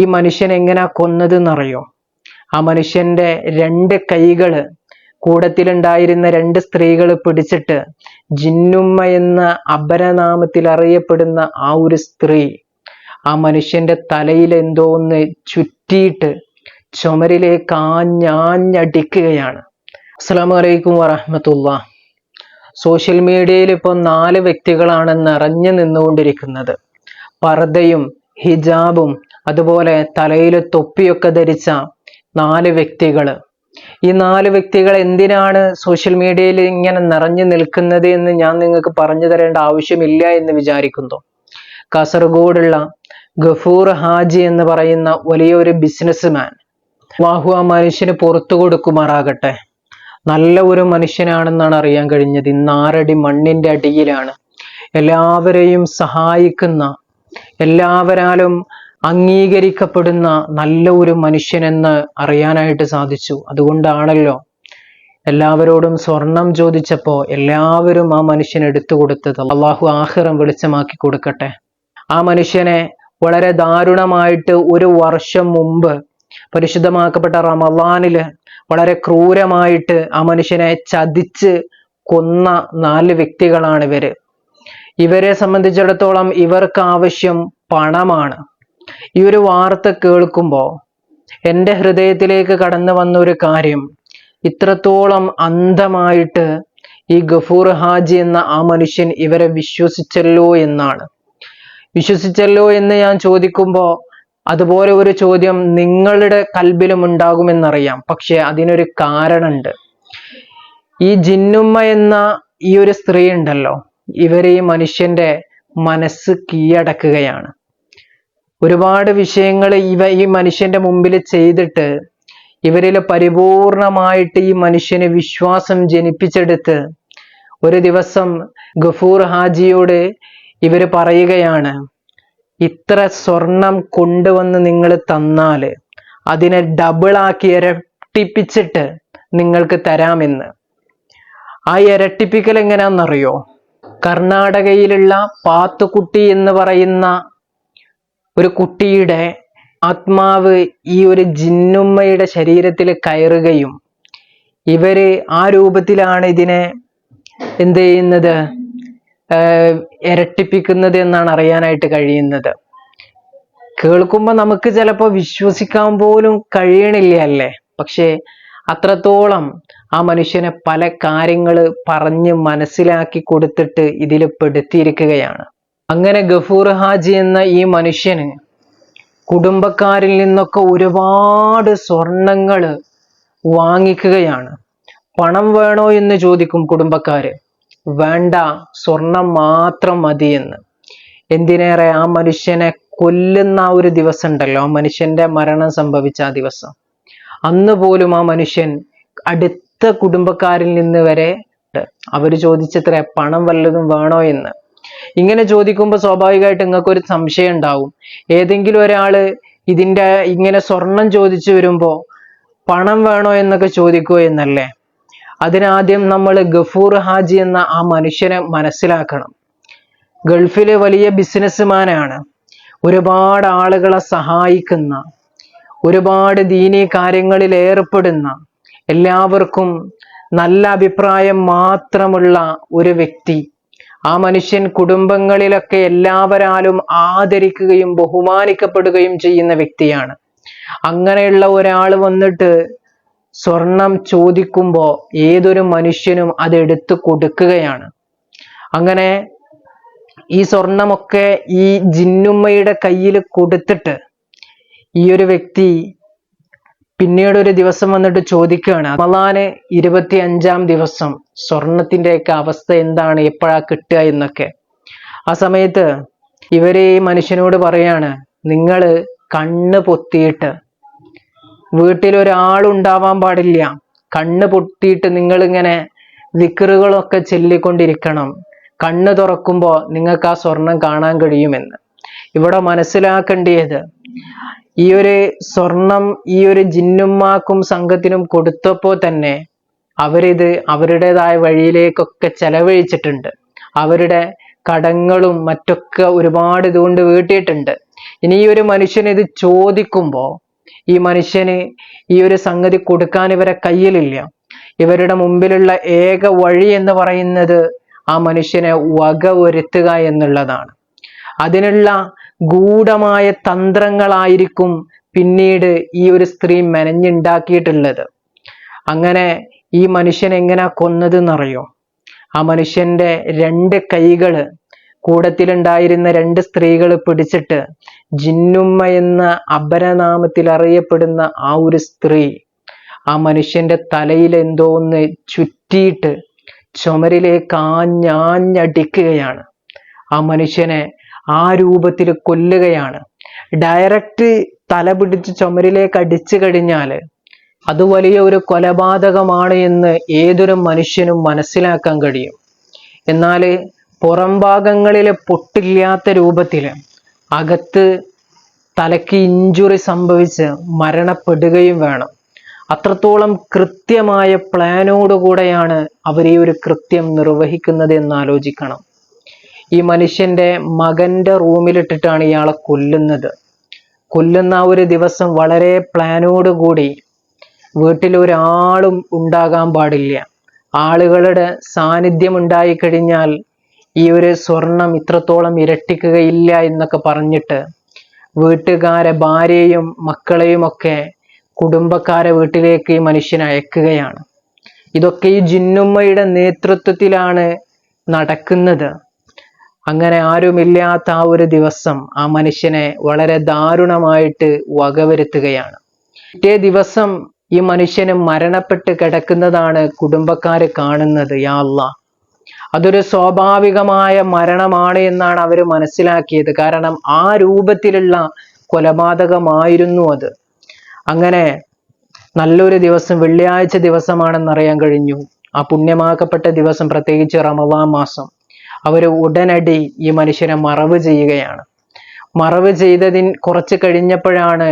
ഈ മനുഷ്യൻ എങ്ങനെയാ കൊന്നത് എന്നറിയോ? ആ മനുഷ്യന്റെ 2 കൈകള് കൂടത്തിലുണ്ടായിരുന്ന 2 സ്ത്രീകൾ പിടിച്ചിട്ട് ജിന്നുമ്മ എന്ന അപരനാമത്തിൽ അറിയപ്പെടുന്ന ആ ഒരു സ്ത്രീ ആ മനുഷ്യന്റെ തലയിൽ എന്തോ ഒന്ന് ചുറ്റിയിട്ട് ചുമരിലേക്ക് ആഞ്ഞടിക്കുകയാണ്. അസ്സലാമു അലൈക്കും വറഹ്മത്തുള്ളാഹി. സോഷ്യൽ മീഡിയയിൽ ഇപ്പോൾ 4 വ്യക്തികളാണ് നിറഞ്ഞു നിന്നുകൊണ്ടിരിക്കുന്നത്. പർദ്ദയും ഹിജാബും അതുപോലെ തലയിൽ തൊപ്പിയൊക്കെ ധരിച്ച 4 വ്യക്തികൾ. ഈ 4 വ്യക്തികൾ എന്തിനാണ് സോഷ്യൽ മീഡിയയിൽ ഇങ്ങനെ നിറഞ്ഞു നിൽക്കുന്നത് എന്ന് ഞാൻ നിങ്ങൾക്ക് പറഞ്ഞു തരേണ്ട ആവശ്യമില്ല എന്ന് വിചാരിക്കുന്നു. കാസർഗോഡുള്ള ഗഫൂർ ഹാജി എന്ന് പറയുന്ന വലിയൊരു ബിസിനസ്മാൻ, അല്ലാഹു ആ മനുഷ്യന് പുറത്തു കൊടുക്കുമാറാകട്ടെ. നല്ല ഒരു മനുഷ്യനാണെന്നാണ് അറിയാൻ കഴിഞ്ഞത്. ഇന്ന് 6 അടി മണ്ണിന്റെ അടിയിലാണ്. എല്ലാവരെയും സഹായിക്കുന്ന, എല്ലാവരാലും അംഗീകരിക്കപ്പെടുന്ന നല്ല ഒരു മനുഷ്യനെന്ന് അറിയാനായിട്ട് സാധിച്ചു. അതുകൊണ്ടാണല്ലോ എല്ലാവരോടും സ്വർണം ചോദിച്ചപ്പോ എല്ലാവരും ആ മനുഷ്യന് എടുത്തു കൊടുത്തത്. അല്ലാഹു ആഖിറം വെളിച്ചമാക്കി കൊടുക്കട്ടെ. ആ മനുഷ്യനെ വളരെ ദാരുണമായിട്ട് 1 വർഷം മുമ്പ് പരിശുദ്ധമാക്കപ്പെട്ട റമളാനില് വളരെ ക്രൂരമായിട്ട് ആ മനുഷ്യനെ ചതിച്ച് കൊന്ന 4 വ്യക്തികളാണ് ഇവര്. ഇവരെ സംബന്ധിച്ചിടത്തോളം ഇവർക്ക് ആവശ്യം പണമാണ്. ഈ ഒരു വാർത്ത കേൾക്കുമ്പോൾ എൻ്റെ ഹൃദയത്തിലേക്ക് കടന്നു വന്ന ഒരു കാര്യം, ഇത്രത്തോളം അന്ധമായിട്ട് ഈ ഗഫൂർ ഹാജി എന്ന ആ മനുഷ്യൻ ഇവരെ വിശ്വസിച്ചല്ലോ എന്നാണ്. വിശ്വസിച്ചല്ലോ എന്ന് ഞാൻ ചോദിക്കുമ്പോൾ അതുപോലെ ഒരു ചോദ്യം നിങ്ങളുടെ കൽബിലും ഉണ്ടാകുമെന്നറിയാം. പക്ഷെ അതിനൊരു കാരണമുണ്ട്. ഈ ജിന്നുമ്മ എന്ന ഈ ഒരു സ്ത്രീ ഉണ്ടല്ലോ, ഇവര് ഈ മനുഷ്യന്റെ മനസ്സ് കീഴടക്കുകയാണ്. ഒരുപാട് വിഷയങ്ങൾ ഈ മനുഷ്യന്റെ മുമ്പിൽ ചെയ്തിട്ട് ഇവരിൽ പരിപൂർണമായിട്ട് ഈ മനുഷ്യന് വിശ്വാസം ജനിപ്പിച്ചെടുത്ത് ഒരു ദിവസം ഗഫൂർ ഹാജിയോട് ഇവര് പറയുകയാണ്, ഇത്ര സ്വർണം കൊണ്ടുവന്ന് നിങ്ങൾ തന്നാല് അതിനെ ഡബിളാക്കി ഇരട്ടിപ്പിച്ചിട്ട് നിങ്ങൾക്ക് തരാമെന്ന്. ആ ഇരട്ടിപ്പിക്കൽ എങ്ങനെയാണെന്നറിയോ? കർണാടകയിലുള്ള പാത്തുക്കുട്ടി എന്ന് പറയുന്ന ഒരു കുട്ടിയുടെ ആത്മാവ് ഈ ഒരു ജിന്നുമ്മയുടെ ശരീരത്തിൽ കയറുകയും ഇവര് ആ രൂപത്തിലാണ് ഇതിനെ എന്ത് ചെയ്യുന്നത്, ഇരട്ടിപ്പിക്കുന്നത് എന്നാണ് അറിയാനായിട്ട് കഴിയുന്നത്. കേൾക്കുമ്പോൾ നമുക്ക് ചിലപ്പോൾ വിശ്വസിക്കാൻ പോലും കഴിയണില്ല അല്ലേ? പക്ഷേ അത്രത്തോളം ആ മനുഷ്യനെ പല കാര്യങ്ങൾ പറഞ്ഞ് മനസ്സിലാക്കി കൊടുത്തിട്ട് ഇതിൽ പെടുത്തിയിരിക്കുകയാണ്. അങ്ങനെ ഗഫൂർ ഹാജി എന്ന ഈ മനുഷ്യന് കുടുംബക്കാരിൽ നിന്നൊക്കെ ഒരുപാട് സ്വർണങ്ങൾ വാങ്ങിക്കുകയാണ്. പണം വേണോ എന്ന് ചോദിക്കും കുടുംബക്കാര്. വേണ്ട, സ്വർണം മാത്രം മതിയെന്ന്. എന്തിനേറെ ആ മനുഷ്യനെ കൊല്ലുന്ന ആ ഒരു ദിവസം ഉണ്ടല്ലോ, ആ മനുഷ്യന്റെ മരണം സംഭവിച്ച ആ ദിവസം, അന്ന് പോലും ആ മനുഷ്യൻ അടുത്ത കുടുംബക്കാരിൽ നിന്ന് വരെ അവര് ചോദിച്ചത്ര പണം വല്ലതും വേണോ എന്ന്. ഇങ്ങനെ ചോദിക്കുമ്പോൾ സ്വാഭാവികമായിട്ട് നിങ്ങൾക്കൊരു സംശയം ഉണ്ടാവും, ഏതെങ്കിലും ഒരാള് ഇതിന്റെ ഇങ്ങനെ സ്വർണം ചോദിച്ചു വരുമ്പോ പണം വേണോ എന്നൊക്കെ ചോദിക്കുമോ എന്നല്ലേ? അതിനാദ്യം നമ്മൾ ഗഫൂർ ഹാജി എന്ന ആ മനുഷ്യനെ മനസ്സിലാക്കണം. ഗൾഫിലെ വലിയ ബിസിനസ്മാനാണ്, ഒരുപാട് ആളുകളെ സഹായിക്കുന്ന, ഒരുപാട് ദീനീ കാര്യങ്ങളിൽ ഏർപ്പെടുന്ന, എല്ലാവർക്കും നല്ല അഭിപ്രായം മാത്രമുള്ള ഒരു വ്യക്തി. ആ മനുഷ്യൻ കുടുംബങ്ങളിലൊക്കെ എല്ലാവരാലും ആദരിക്കുകയും ബഹുമാനിക്കപ്പെടുകയും ചെയ്യുന്ന വ്യക്തിയാണ്. അങ്ങനെയുള്ള ഒരാൾ വന്നിട്ട് സ്വർണം ചോദിക്കുമ്പോ ഏതൊരു മനുഷ്യനും അത് എടുത്തു കൊടുക്കുകയാണ്. അങ്ങനെ ഈ സ്വർണമൊക്കെ ഈ ജിന്നുമ്മയുടെ കയ്യിൽ കൊടുത്തിട്ട് ഈ ഒരു വ്യക്തി പിന്നീട് ഒരു ദിവസം വന്നിട്ട് ചോദിക്കുകയാണ്, റമളാന് 25-ാം ദിവസം സ്വർണത്തിന്റെയൊക്കെ അവസ്ഥ എന്താണ്, എപ്പോഴാ കിട്ടുക എന്നൊക്കെ. ആ സമയത്ത് ഇവര് ഈ മനുഷ്യനോട് പറയാണ്, നിങ്ങള് കണ്ണ് പൊത്തിയിട്ട്, വീട്ടിലൊരാളുണ്ടാവാൻ പാടില്ല, കണ്ണ് പൊത്തിയിട്ട് നിങ്ങളിങ്ങനെ ദിക്റുകളൊക്കെ ചൊല്ലിക്കൊണ്ടിരിക്കണം. കണ്ണ് തുറക്കുമ്പോൾ നിങ്ങൾക്ക് ആ സ്വർണം കാണാൻ കഴിയുമെന്ന്. ഇവിടെ മനസ്സിലാക്കേണ്ടത്, ഈ ഒരു സ്വർണം ഈ ഒരു ജിന്നുമ്മാക്കും സംഘത്തിനും കൊടുത്തപ്പോൾ തന്നെ അവരിത് അവരുടേതായ വഴിയിലേക്കൊക്കെ ചെലവഴിച്ചിട്ടുണ്ട്. അവരുടെ കടങ്ങളും മറ്റൊക്കെ ഒരുപാട് ഇതുകൊണ്ട് വീട്ടിയിട്ടുണ്ട്. ഇനി ഈ ഒരു മനുഷ്യൻ ഇത് ചോദിക്കുമ്പോ ഈ മനുഷ്യന് ഈ ഒരു സംഗതി കൊടുക്കാൻ ഇവരെ കയ്യിലില്ല. ഇവരുടെ മുമ്പിലുള്ള ഏക വഴി എന്ന് പറയുന്നത് ആ മനുഷ്യനെ വകവരുത്തുക എന്നുള്ളതാണ്. അതിനുള്ള ഗൂഢമായ തന്ത്രങ്ങളായിരിക്കും പിന്നീട് ഈ ഒരു സ്ത്രീ മെനഞ്ഞുണ്ടാക്കിയിട്ടുള്ളത്. അങ്ങനെ ഈ മനുഷ്യൻ എങ്ങനെയാ കൊന്നത് എന്നറിയോ? ആ മനുഷ്യന്റെ 2 കൈകള് കൂടത്തിലുണ്ടായിരുന്ന 2 സ്ത്രീകൾ പിടിച്ചിട്ട് ജിന്നുമ്മ എന്ന അപരനാമത്തിൽ അറിയപ്പെടുന്ന ആ ഒരു സ്ത്രീ ആ മനുഷ്യന്റെ തലയിൽ എന്തോ ഒന്ന് ചുറ്റിയിട്ട് ചുമരിലേക്ക് ആഞ്ഞടിക്കുകയാണ്. ആ മനുഷ്യനെ ആ രൂപത്തിൽ കൊല്ലുകയാണ്. ഡയറക്റ്റ് തല പിടിച്ച് ചുമരിലേക്ക് അടിച്ചു കഴിഞ്ഞാൽ അത് വലിയ ഒരു കൊലപാതകമാണ് എന്ന് ഏതൊരു മനുഷ്യനും മനസ്സിലാക്കാൻ കഴിയും. എന്നാൽ പുറം ഭാഗങ്ങളിൽ പൊട്ടില്ലാത്ത രൂപത്തിൽ അകത്ത് തലയ്ക്ക് ഇഞ്ചുറി സംഭവിച്ച് മരണപ്പെടുകയും വേണം. അത്രത്തോളം കൃത്യമായ പ്ലാനോടുകൂടെയാണ് അവർ ഈ ഒരു കൃത്യം നിർവഹിക്കുന്നത് എന്ന് ആലോചിക്കണം. ഈ മനുഷ്യന്റെ മകന്റെ റൂമിലിട്ടിട്ടാണ് ഇയാളെ കൊല്ലുന്നത്. കൊല്ലുന്ന ആ ഒരു ദിവസം വളരെ പ്ലാനോടുകൂടി വീട്ടിൽ ഒരാളും ഉണ്ടാകാൻ പാടില്ല. ആളുകളുടെ സാന്നിധ്യം ഉണ്ടായി കഴിഞ്ഞാൽ ഈ ഒരു സ്വർണം ഇത്രത്തോളം ഇരട്ടിക്കുകയില്ല എന്നൊക്കെ പറഞ്ഞിട്ട് വീട്ടുകാരെ, ഭാര്യയും മക്കളെയും ഒക്കെ കുടുംബക്കാരെ വീട്ടിലേക്ക് ഈ മനുഷ്യൻ അയക്കുകയാണ്. ഇതൊക്കെ ഈ ജിന്നുമ്മയുടെ നേതൃത്വത്തിലാണ് നടക്കുന്നത്. അങ്ങനെ ആരുമില്ലാത്ത ആ ഒരു ദിവസം ആ മനുഷ്യനെ വളരെ ദാരുണമായിട്ട് വകവരുത്തുകയാണ്. പിറ്റേ ദിവസം ഈ മനുഷ്യന് മരണപ്പെട്ട് കിടക്കുന്നതാണ് കുടുംബക്കാര് കാണുന്നത്. യാ അല്ലാഹ്, അതൊരു സ്വാഭാവികമായ മരണമാണ് എന്നാണ് അവർ മനസ്സിലാക്കിയത്. കാരണം ആ രൂപത്തിലുള്ള കൊലപാതകമായിരുന്നു അത്. അങ്ങനെ നല്ലൊരു ദിവസം, വെള്ളിയാഴ്ച ദിവസമാണെന്നറിയാൻ കഴിഞ്ഞു. ആ പുണ്യമാക്കപ്പെട്ട ദിവസം, പ്രത്യേകിച്ച് റമദാൻ മാസം, അവർ ഉടനടി ഈ മനുഷ്യനെ മറവ് ചെയ്യുകയാണ്. മറവ് ചെയ്തതിന് കുറച്ച് കഴിഞ്ഞപ്പോഴാണ്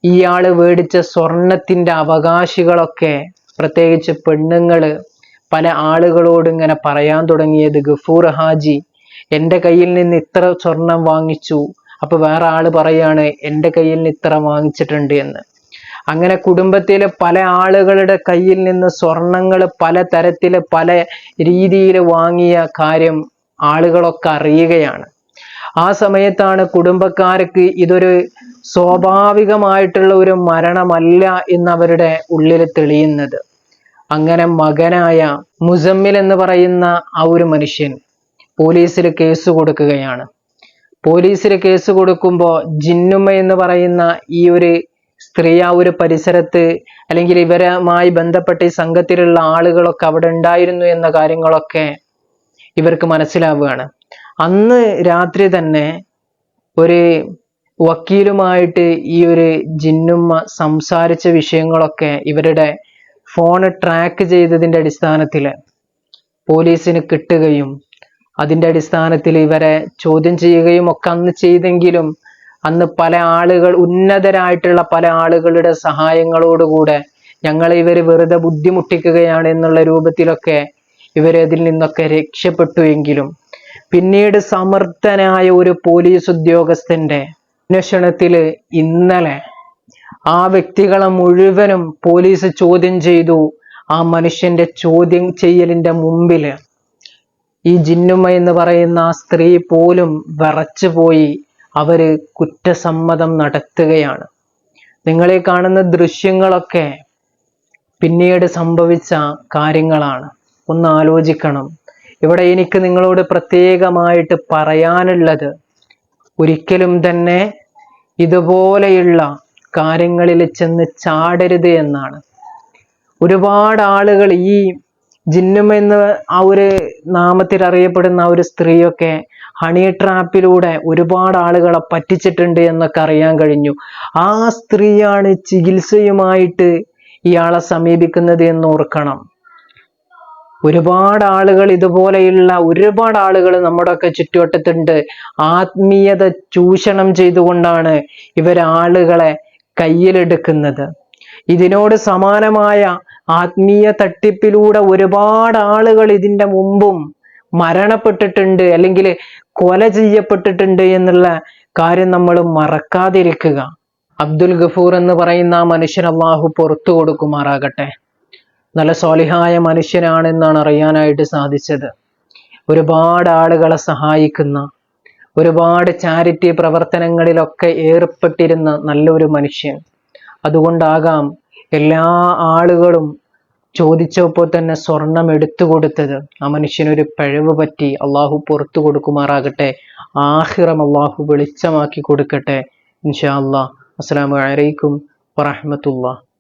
ഇയാള് മേടിച്ച സ്വർണത്തിന്റെ അവകാശികളൊക്കെ, പ്രത്യേകിച്ച് പെണ്ണുങ്ങള്, പല ആളുകളോട് ഇങ്ങനെ പറയാൻ തുടങ്ങിയത്, ഗഫൂർ ഹാജി എൻ്റെ കയ്യിൽ നിന്ന് ഇത്ര സ്വർണം വാങ്ങിച്ചു. അപ്പൊ വേറെ ആള് പറയാണ് എൻ്റെ കയ്യിൽ നിന്ന് ഇത്ര വാങ്ങിച്ചിട്ടുണ്ട് എന്ന്. അങ്ങനെ കുടുംബത്തിലെ പല ആളുകളുടെ കയ്യിൽ നിന്ന് സ്വർണങ്ങൾ പല തരത്തില് പല രീതിയിൽ വാങ്ങിയ കാര്യം ആളുകളൊക്കെ അറിയുകയാണ്. ആ സമയത്താണ് കുടുംബക്കാർക്ക് ഇതൊരു സ്വാഭാവികമായിട്ടുള്ള ഒരു മരണമല്ല എന്നവരുടെ ഉള്ളിൽ തെളിയുന്നത്. അങ്ങനെ മകനായ മുസമ്മിൽ എന്ന് പറയുന്ന ആ ഒരു മനുഷ്യൻ പോലീസിൽ കേസ് കൊടുക്കുകയാണ്. പോലീസിൽ കേസ് കൊടുക്കുമ്പോൾ ജിന്നുമ്മ എന്ന് പറയുന്ന ഈ ഒരു സ്ത്രീ ആ ഒരു പരിസരത്ത്, അല്ലെങ്കിൽ ഇവരുമായി ബന്ധപ്പെട്ട ഈ സംഘത്തിലുള്ള ആളുകളൊക്കെ അവിടെ ഉണ്ടായിരുന്നു എന്ന കാര്യങ്ങളൊക്കെ ഇവർക്ക് മനസ്സിലാവുകയാണ്. അന്ന് രാത്രി തന്നെ ഒരു വക്കീലുമായിട്ട് ഈ ഒരു ജിന്നുമ്മ സംസാരിച്ച വിഷയങ്ങളൊക്കെ ഇവരുടെ ഫോണ് ട്രാക്ക് ചെയ്തതിൻ്റെ അടിസ്ഥാനത്തിൽ പോലീസിന് കിട്ടുകയും അതിൻ്റെ അടിസ്ഥാനത്തിൽ ഇവരെ ചോദ്യം ചെയ്യുകയും ഒക്കെ അന്ന് ചെയ്തെങ്കിലും അന്ന് പല ആളുകൾ, ഉന്നതരായിട്ടുള്ള പല ആളുകളുടെ സഹായങ്ങളോടുകൂടെ ഇവർ വെറുതെ ബുദ്ധിമുട്ടിക്കുകയാണ് എന്നുള്ള രൂപത്തിലൊക്കെ ഇവരതിൽ നിന്നൊക്കെ രക്ഷപ്പെട്ടു. എങ്കിലും പിന്നീട് സമർത്ഥനായ ഒരു പോലീസ് ഉദ്യോഗസ്ഥന്റെ അന്വേഷണത്തിൽ ഇന്നലെ ആ വ്യക്തികളെ മുഴുവനും പോലീസ് ചോദ്യം ചെയ്തു. ആ മനുഷ്യന്റെ ചോദ്യം ചെയ്യലിന്റെ മുമ്പിൽ ഈ ജിന്നുമ്മ എന്ന് പറയുന്ന ആ സ്ത്രീ പോലും വിറച്ചുപോയി അവര് കുറ്റസമ്മതം നടത്തുകയാണ്. നിങ്ങളീ കാണുന്ന ദൃശ്യങ്ങളൊക്കെ പിന്നീട് സംഭവിച്ച കാര്യങ്ങളാണ്. ഒന്ന് ആലോചിക്കണം. ഇവിടെ എനിക്ക് നിങ്ങളോട് പ്രത്യേകമായിട്ട് പറയാനുള്ളത്, ഒരിക്കലും തന്നെ ഇതുപോലെയുള്ള കാര്യങ്ങളിൽ ചെന്ന് ചാടരുത് എന്നാണ്. ഒരുപാട് ആളുകൾ ഈ ജിന്നുമ്മ എന്ന ആ ഒരു നാമത്തിൽ അറിയപ്പെടുന്ന ആ ഒരു സ്ത്രീയൊക്കെ ഹണി ട്രാപ്പിലൂടെ ഒരുപാട് ആളുകളെ പറ്റിച്ചിട്ടുണ്ട് എന്നൊക്കെ അറിയാൻ കഴിഞ്ഞു. ആ സ്ത്രീയാണ് ചികിത്സയുമായിട്ട് ഇയാളെ സമീപിക്കുന്നത് എന്ന് ഓർക്കണം. ഒരുപാട് ആളുകൾ, ഇതുപോലെയുള്ള ഒരുപാട് ആളുകൾ നമ്മുടെയൊക്കെ ചുറ്റുവട്ടത്തുണ്ട്. ആത്മീയത ചൂഷണം ചെയ്തുകൊണ്ടാണ് ഇവരാളുകളെ കയ്യിലെടുക്കുന്നത്. ഇതിനോട് സമാനമായ ആത്മീയ തട്ടിപ്പിലൂടെ ഒരുപാട് ആളുകൾ ഇതിന്റെ മുമ്പും മരണപ്പെട്ടിട്ടുണ്ട്, അല്ലെങ്കിൽ കൊല ചെയ്യപ്പെട്ടിട്ടുണ്ട് എന്നുള്ള കാര്യം നമ്മൾ മറക്കാതിരിക്കുക. അബ്ദുൽ ഗഫൂർ എന്ന് പറയുന്ന ആ മനുഷ്യൻ അള്ളാഹു പുറത്തു കൊടുക്കുമാറാകട്ടെ. നല്ല സ്വാലിഹായ മനുഷ്യനാണെന്നാണ് അറിയാനായിട്ട് സാധിച്ചത്. ഒരുപാട് ആളുകളെ സഹായിക്കുന്ന, ഒരുപാട് ചാരിറ്റി പ്രവർത്തനങ്ങളിലൊക്കെ ഏർപ്പെട്ടിരുന്ന നല്ലൊരു മനുഷ്യൻ. അതുകൊണ്ടാകാം എല്ലാ ആളുകളും ചോദിച്ചപ്പോൾ തന്നെ സ്വർണം എടുത്തു കൊടുത്തത്. ആ മനുഷ്യനൊരു പിഴവ് പറ്റി, അള്ളാഹു പുറത്തു കൊടുക്കുമാറാകട്ടെ. ആഖിറം അള്ളാഹു വെളിച്ചമാക്കി കൊടുക്കട്ടെ ഇൻഷാ അല്ലാഹ്. അസ്സലാമു അലൈക്കും വറഹ്മത്തുള്ളാഹി.